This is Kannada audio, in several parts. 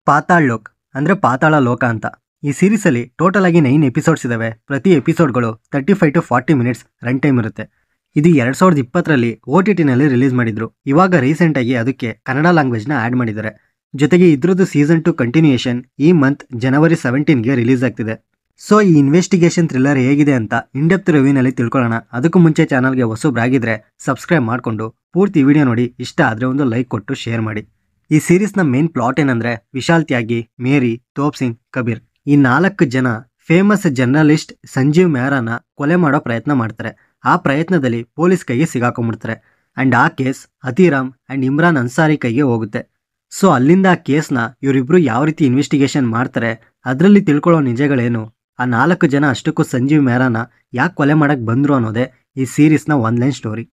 ಪಾತಾಳ್ ಲೋಕ್ ಅಂದರೆ ಪಾತಾಳ ಲೋಕ ಅಂತ. ಈ ಸೀರೀಸಲ್ಲಿ ಟೋಟಲ್ ಆಗಿ 9 ಎಪಿಸೋಡ್ಸ್ ಇದಾವೆ. ಪ್ರತಿ ಎಪಿಸೋಡ್ಗಳು 35 to 40 ಮಿನಿಟ್ಸ್ ರನ್ ಟೈಮ್ ಇರುತ್ತೆ. ಇದು 2020ರಲ್ಲಿ OTTನಲ್ಲಿ ರಿಲೀಸ್ ಮಾಡಿದ್ರು. ಇವಾಗ ರೀಸೆಂಟಾಗಿ ಅದಕ್ಕೆ ಕನ್ನಡ ಲ್ಯಾಂಗ್ವೇಜ್ನ ಆ್ಯಡ್ ಮಾಡಿದ್ದಾರೆ. ಜೊತೆಗೆ ಇದ್ರದ್ದು ಸೀಸನ್ 2 ಕಂಟಿನ್ಯೂಯೇಷನ್ ಈ ಮಂತ್ ಜನವರಿ 17ಗೆ ರಿಲೀಸ್ ಆಗ್ತಿದೆ. ಸೊ ಈ ಇನ್ವೆಸ್ಟಿಗೇಷನ್ ಥ್ರಿಲ್ಲರ್ ಹೇಗಿದೆ ಅಂತ ಇನ್ಡೆಪ್ತ್ ರಿವ್ಯೂನಲ್ಲಿ ತಿಳ್ಕೊಳ್ಳೋಣ. ಅದಕ್ಕೂ ಮುಂಚೆ ಚಾನಲ್ಗೆ ಹೊಸಬ್ರಾಗಿದ್ರೆ ಸಬ್ಸ್ಕ್ರೈಬ್ ಮಾಡಿಕೊಂಡು ಪೂರ್ತಿ ವಿಡಿಯೋ ನೋಡಿ. ಇಷ್ಟ ಆದರೆ ಒಂದು ಲೈಕ್ ಕೊಟ್ಟು ಶೇರ್ ಮಾಡಿ. ಈ ಸೀರೀಸ್ನ ಮೇನ್ ಪ್ಲಾಟ್ ಏನಂದ್ರೆ ವಿಶಾಲ್ ತ್ಯಾಗಿ, ಮೇರಿ, ತೋಪ್ ಸಿಂಗ್, ಕಬೀರ್ ಈ 4 ಜನ ಫೇಮಸ್ ಜರ್ನಲಿಸ್ಟ್ ಸಂಜೀವ್ ಮೆಹ್ರಾನ ಕೊಲೆ ಮಾಡೋ ಪ್ರಯತ್ನ ಮಾಡ್ತಾರೆ. ಆ ಪ್ರಯತ್ನದಲ್ಲಿ ಪೊಲೀಸ್ ಕೈಗೆ ಸಿಗಾಕೊಂಡ್ಬಿಡ್ತಾರೆ. ಆ್ಯಂಡ್ ಆ ಕೇಸ್ ಹತೀರಾಮ್ ಆ್ಯಂಡ್ ಇಮ್ರಾನ್ ಅನ್ಸಾರಿ ಕೈಗೆ ಹೋಗುತ್ತೆ. ಸೊ ಅಲ್ಲಿಂದ ಆ ಕೇಸ್ನ ಇವರಿಬ್ರು ಯಾವ ರೀತಿ ಇನ್ವೆಸ್ಟಿಗೇಷನ್ ಮಾಡ್ತಾರೆ, ಅದರಲ್ಲಿ ತಿಳ್ಕೊಳ್ಳೋ ನಿಜಗಳೇನು, ಆ 4 ಜನ ಅಷ್ಟಕ್ಕೂ ಸಂಜೀವ್ ಮೆಹ್ರಾನ ಯಾಕೆ ಕೊಲೆ ಮಾಡಕ್ಕೆ ಬಂದರು ಅನ್ನೋದೇ ಈ ಸೀರೀಸ್ನ ಒನ್ಲೈನ್ ಸ್ಟೋರಿ.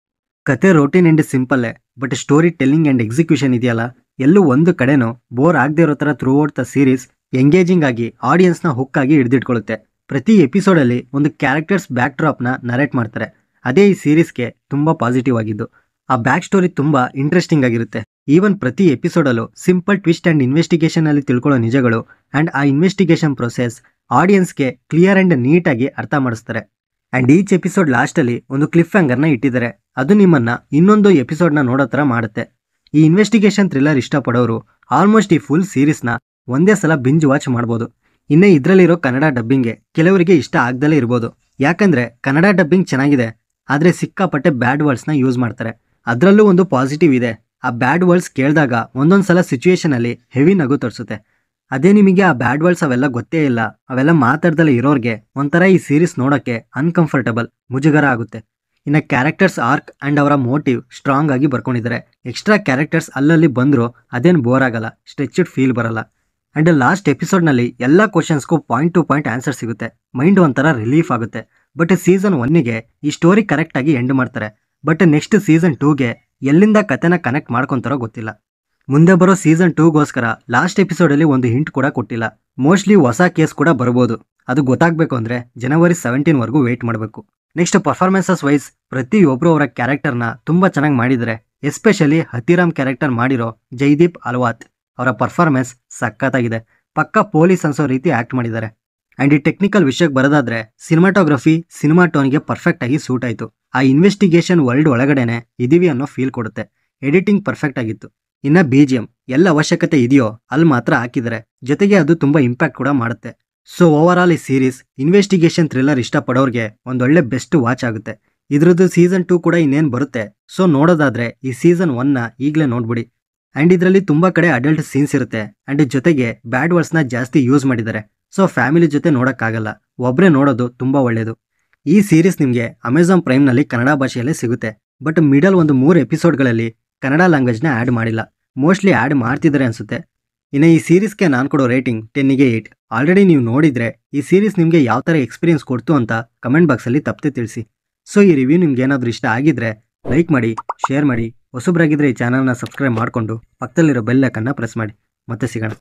ಕತೆ ರೋಟೀನ್ ಆ್ಯಂಡ್ ಸಿಂಪಲ್ಲೇ, but story telling and execution ಇದೆಯಲ್ಲ, ಎಲ್ಲೂ ಒಂದು ಕಡೆನೂ ಬೋರ್ ಆಗದೆ ಇರೋ ಥರ throughout the series engaging ಆಗಿ ಆಡಿಯನ್ಸ್ನ ಹುಕ್ ಆಗಿ ಹಿಡಿದಿಟ್ಕೊಳ್ಳುತ್ತೆ. ಪ್ರತಿ ಎಪಿಸೋಡಲ್ಲಿ ಒಂದು ಕ್ಯಾರೆಕ್ಟರ್ಸ್ ಬ್ಯಾಕ್ ಡ್ರಾಪ್ನ ನರೇಟ್ ಮಾಡ್ತಾರೆ. ಅದೇ ಈ ಸೀರೀಸ್ಗೆ ತುಂಬ ಪಾಸಿಟಿವ್ ಆಗಿದ್ದು. ಆ ಬ್ಯಾಕ್ ಸ್ಟೋರಿ ತುಂಬ ಇಂಟ್ರೆಸ್ಟಿಂಗ್ ಆಗಿರುತ್ತೆ. ಈವನ್ ಪ್ರತಿ ಎಪಿಸೋಡಲ್ಲೂ ಸಿಂಪಲ್ ಟ್ವಿಸ್ಟ್ ಆ್ಯಂಡ್ ಇನ್ವೆಸ್ಟಿಗೇಷನಲ್ಲಿ ತಿಳ್ಕೊಳ್ಳೋ ನಿಜಗಳು ಆ್ಯಂಡ್ ಆ ಇನ್ವೆಸ್ಟಿಗೇಷನ್ ಪ್ರೊಸೆಸ್ ಆಡಿಯನ್ಸ್ಗೆ ಕ್ಲಿಯರ್ ಆ್ಯಂಡ್ ನೀಟಾಗಿ ಅರ್ಥ ಮಾಡಿಸ್ತಾರೆ. ಆ್ಯಂಡ್ ಈಚ್ ಎಪಿಸೋಡ್ ಲಾಸ್ಟಲ್ಲಿ ಒಂದು ಕ್ಲಿಫ್ ಹ್ಯಾಂಗರ್ನ ಇಟ್ಟಿದ್ದಾರೆ. ಅದು ನಿಮ್ಮನ್ನು ಇನ್ನೊಂದು ಎಪಿಸೋಡ್ನ ನೋಡೋ ಥರ ಮಾಡುತ್ತೆ. ಈ ಇನ್ವೆಸ್ಟಿಗೇಷನ್ ಥ್ರಿಲ್ಲರ್ ಇಷ್ಟಪಡೋರು ಆಲ್ಮೋಸ್ಟ್ ಈ ಫುಲ್ ಸೀರೀಸ್ನ ಒಂದೇ ಸಲ ಬಿಂಜ್ ವಾಚ್ ಮಾಡ್ಬೋದು. ಇನ್ನು ಇದರಲ್ಲಿರೋ ಕನ್ನಡ ಡಬ್ಬಿಂಗ್ಗೆ ಕೆಲವರಿಗೆ ಇಷ್ಟ ಆಗ್ದಲೇ ಇರ್ಬೋದು. ಯಾಕಂದರೆ ಕನ್ನಡ ಡಬ್ಬಿಂಗ್ ಚೆನ್ನಾಗಿದೆ, ಆದರೆ ಸಿಕ್ಕಾಪಟ್ಟೆ ಬ್ಯಾಡ್ ವರ್ಡ್ಸ್ನ ಯೂಸ್ ಮಾಡ್ತಾರೆ. ಅದರಲ್ಲೂ ಒಂದು ಪಾಸಿಟಿವ್ ಇದೆ, ಆ ಬ್ಯಾಡ್ ವರ್ಡ್ಸ್ ಕೇಳಿದಾಗ ಒಂದೊಂದು ಸಲ ಸಿಚುವೇಷನಲ್ಲಿ ಹೆವಿ ನಗು ತರಿಸುತ್ತೆ. ಅದೇ ನಿಮಗೆ ಆ ಬ್ಯಾಡ್ ವರ್ಡ್ಸ್ ಅವೆಲ್ಲ ಗೊತ್ತೇ ಇಲ್ಲ, ಅವೆಲ್ಲ ಮಾತಾಡ್ದಲೇ ಇರೋರಿಗೆ ಒಂಥರ ಈ ಸೀರೀಸ್ ನೋಡೋಕ್ಕೆ ಅನ್ಕಂಫರ್ಟಬಲ್, ಮುಜುಗರ ಆಗುತ್ತೆ. ಇನ್ನು ಕ್ಯಾರೆಕ್ಟರ್ಸ್ ಆರ್ಕ್ ಆ್ಯಂಡ್ ಅವರ ಮೋಟಿವ್ ಸ್ಟ್ರಾಂಗ್ ಆಗಿ ಬರ್ಕೊಂಡಿದ್ದಾರೆ. ಎಕ್ಸ್ಟ್ರಾ ಕ್ಯಾರೆಕ್ಟರ್ಸ್ ಅಲ್ಲಲ್ಲಿ ಬಂದರೂ ಅದೇನು ಬೋರ್ ಆಗಲ್ಲ, ಸ್ಟ್ರೆಚ್ಡ್ ಫೀಲ್ ಬರಲ್ಲ. ಆ್ಯಂಡ್ ಲಾಸ್ಟ್ ಎಪಿಸೋಡ್ನಲ್ಲಿ ಎಲ್ಲ ಕ್ವಶನ್ಸ್ಗೂ ಪಾಯಿಂಟ್ ಟು ಪಾಯಿಂಟ್ ಆನ್ಸರ್ ಸಿಗುತ್ತೆ. ಮೈಂಡ್ ಒಂಥರ ರಿಲೀಫ್ ಆಗುತ್ತೆ. ಬಟ್ ಸೀಸನ್ 1ಗೆ ಈ ಸ್ಟೋರಿ ಕರೆಕ್ಟಾಗಿ ಎಂಡ್ ಮಾಡ್ತಾರೆ. ಬಟ್ ನೆಕ್ಸ್ಟ್ ಸೀಸನ್ 2ಗೆ ಎಲ್ಲಿಂದ ಕತೆನ ಕನೆಕ್ಟ್ ಮಾಡ್ಕೊತಾರೋ ಗೊತ್ತಿಲ್ಲ. ಮುಂದೆ ಬರೋ ಸೀಸನ್ 2ಗೋಸ್ಕರ ಲಾಸ್ಟ್ ಎಪಿಸೋಡಲ್ಲಿ ಒಂದು ಹಿಂಟ್ ಕೂಡ ಕೊಟ್ಟಿಲ್ಲ. ಮೋಸ್ಟ್ಲಿ ಹೊಸ ಕೇಸ್ ಕೂಡ ಬರ್ಬೋದು. ಅದು ಗೊತ್ತಾಗಬೇಕು ಅಂದರೆ ಜನವರಿ 17ವರೆಗೂ ವೆಯ್ಟ್ ಮಾಡಬೇಕು. ನೆಕ್ಸ್ಟ್ ಪರ್ಫಾರ್ಮೆನ್ಸಸ್ ವೈಸ್ ಪ್ರತಿಯೊಬ್ಬರು ಅವರ ಕ್ಯಾರೆಕ್ಟರ್ನ ತುಂಬ ಚೆನ್ನಾಗಿ ಮಾಡಿದ್ದಾರೆ. ಎಸ್ಪೆಷಲಿ ಹತೀರಾಮ್ ಕ್ಯಾರೆಕ್ಟರ್ ಮಾಡಿರೋ ಜೈದೀಪ್ ಅಲ್ವಾತ್ ಅವರ ಪರ್ಫಾರ್ಮೆನ್ಸ್ ಸಖತ್ತಾಗಿದೆ. ಪಕ್ಕಾ ಪೊಲೀಸ್ ಅನ್ಸೋ ರೀತಿ ಆ್ಯಕ್ಟ್ ಮಾಡಿದ್ದಾರೆ. ಆ್ಯಂಡ್ ಈ ಟೆಕ್ನಿಕಲ್ ವಿಷಯಕ್ಕೆ ಬರೋದಾದ್ರೆ ಸಿನಿಮಾಟೋಗ್ರಫಿ ಸಿನಿಮಾ ಟೋನ್ಗೆ ಪರ್ಫೆಕ್ಟ್ ಆಗಿ ಸೂಟ್ ಆಯಿತು. ಆ ಇನ್ವೆಸ್ಟಿಗೇಷನ್ ವರ್ಲ್ಡ್ ಒಳಗಡೆನೆ ಇದೀವಿ ಅನ್ನೋ ಫೀಲ್ ಕೊಡುತ್ತೆ. ಎಡಿಟಿಂಗ್ ಪರ್ಫೆಕ್ಟ್ ಆಗಿತ್ತು. ಇನ್ನು BGM ಎಲ್ಲ ಅವಶ್ಯಕತೆ ಇದೆಯೋ ಅಲ್ಲಿ ಮಾತ್ರ ಹಾಕಿದ್ದಾರೆ. ಜೊತೆಗೆ ಅದು ತುಂಬ ಇಂಪ್ಯಾಕ್ಟ್ ಕೂಡ ಮಾಡುತ್ತೆ. ಸೊ ಓವರ್ ಆಲ್ ಈ ಸೀರೀಸ್ ಇನ್ವೆಸ್ಟಿಗೇಷನ್ ಥ್ರಿಲ್ಲರ್ ಇಷ್ಟಪಡೋರಿಗೆ ಒಂದೊಳ್ಳೆ ಬೆಸ್ಟ್ ವಾಚ್ ಆಗುತ್ತೆ. ಇದ್ರದ್ದು ಸೀಸನ್ 2 ಕೂಡ ಇನ್ನೇನು ಬರುತ್ತೆ. ಸೊ ನೋಡೋದಾದ್ರೆ ಈ ಸೀಸನ್ 1ನ ಈಗಲೇ ನೋಡ್ಬಿಡಿ. ಆ್ಯಂಡ್ ಇದರಲ್ಲಿ ತುಂಬ ಕಡೆ ಅಡಲ್ಟ್ ಸೀನ್ಸ್ ಇರುತ್ತೆ. ಆ್ಯಂಡ್ ಜೊತೆಗೆ ಬ್ಯಾಡ್ ವರ್ಡ್ಸ್ನ ಜಾಸ್ತಿ ಯೂಸ್ ಮಾಡಿದ್ದಾರೆ. ಸೊ ಫ್ಯಾಮಿಲಿ ಜೊತೆ ನೋಡೋಕ್ಕಾಗಲ್ಲ, ಒಬ್ಬರೇ ನೋಡೋದು ತುಂಬ ಒಳ್ಳೆಯದು. ಈ ಸೀರೀಸ್ ನಿಮಗೆ ಅಮೆಝಾನ್ ಪ್ರೈಮ್ನಲ್ಲಿ ಕನ್ನಡ ಭಾಷೆಯಲ್ಲೇ ಸಿಗುತ್ತೆ. ಬಟ್ ಮಿಡಲ್ ಒಂದು 3 ಎಪಿಸೋಡ್ಗಳಲ್ಲಿ ಕನ್ನಡ ಲ್ಯಾಂಗ್ವೇಜ್ನ ಆ್ಯಡ್ ಮಾಡಿಲ್ಲ. ಮೋಸ್ಟ್ಲಿ ಆ್ಯಡ್ ಮಾಡ್ತಿದ್ದಾರೆ ಅನಿಸುತ್ತೆ. ಇನ್ನು ಈ ಸೀರೀಸ್ಗೆ ನಾನು ಕೊಡೋ ರೇಟಿಂಗ್ 10ಗೆ 8. ಆಲ್ರೆಡಿ ನೀವು ನೋಡಿದರೆ ಈ ಸೀರೀಸ್ ನಿಮಗೆ ಯಾವ ಥರ ಎಕ್ಸ್ಪೀರಿಯನ್ಸ್ ಕೊಡ್ತು ಅಂತ ಕಮೆಂಟ್ ಬಾಕ್ಸಲ್ಲಿ ತಪ್ಪದೆ ತಿಳಿಸಿ. ಸೊ ಈ ರಿವ್ಯೂ ನಿಮ್ಗೆ ಏನಾದರೂ ಇಷ್ಟ ಆಗಿದ್ರೆ ಲೈಕ್ ಮಾಡಿ, ಶೇರ್ ಮಾಡಿ. ಹೊಸಬ್ರಾಗಿದ್ದರೆ ಈ ಚಾನಲ್ನ ಸಬ್ಸ್ಕ್ರೈಬ್ ಮಾಡಿಕೊಂಡು ಪಕ್ಕದಲ್ಲಿರೋ ಬೆಲ್ ಐಕನ್ನ ಪ್ರೆಸ್ ಮಾಡಿ. ಮತ್ತೆ ಸಿಗೋಣ.